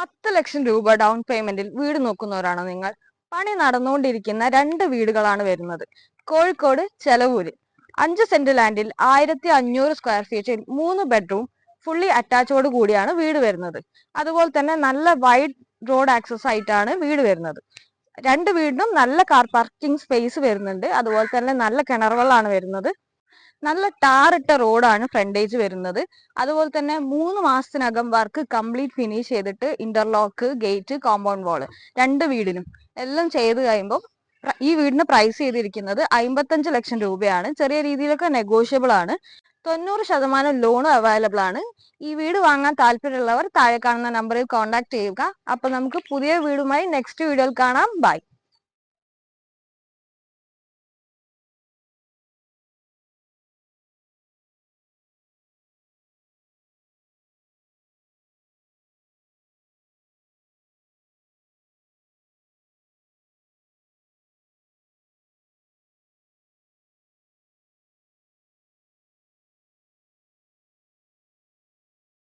10 ലക്ഷം രൂപ ഡൗൺ പേയ്മെന്റിൽ വീട് നോക്കുന്നവരാണോ നിങ്ങൾ? പണി നടന്നുകൊണ്ടിരിക്കുന്ന 2 വീടുകളാണ് വരുന്നത്. കോഴിക്കോട് ചെലവൂര് 5 സെന്റ് ലാൻഡിൽ 1500 സ്ക്വയർ ഫീറ്റിൽ 3 ബെഡ്റൂം ഫുള്ളി അറ്റാച്ചോട് കൂടിയാണ് വീട് വരുന്നത്. അതുപോലെ തന്നെ നല്ല വൈഡ് റോഡ് ആക്സസ് ആയിട്ടാണ് വീട് വരുന്നത്. 2 വീടിനും നല്ല കാർ പാർക്കിംഗ് സ്പേസ് വരുന്നുണ്ട്. അതുപോലെ തന്നെ നല്ല കിണറുകളാണ് വരുന്നത്. നല്ല ടാറിട്ട റോഡാണ് ഫ്രണ്ടേജ് വരുന്നത്. അതുപോലെ തന്നെ 3 മാസത്തിനകം വർക്ക് കംപ്ലീറ്റ് ഫിനിഷ് ചെയ്തിട്ട് ഇന്റർലോക്ക്, ഗേറ്റ്, കോമ്പൗണ്ട് വാള് 2 വീടിനും എല്ലാം ചെയ്ത് കഴിയുമ്പോൾ ഈ വീടിന് പ്രൈസ് ചെയ്തിരിക്കുന്നത് 55 ലക്ഷം രൂപയാണ്. ചെറിയ രീതിയിലൊക്കെ നെഗോഷ്യബിൾ ആണ്. 90% ലോണും അവൈലബിൾ ആണ്. ഈ വീട് വാങ്ങാൻ താല്പര്യമുള്ളവർ താഴെ കാണുന്ന നമ്പറിൽ കോൺടാക്ട് ചെയ്യുക. അപ്പൊ നമുക്ക് പുതിയ വീടുമായി നെക്സ്റ്റ് വീഡിയോയിൽ കാണാം. ബൈ.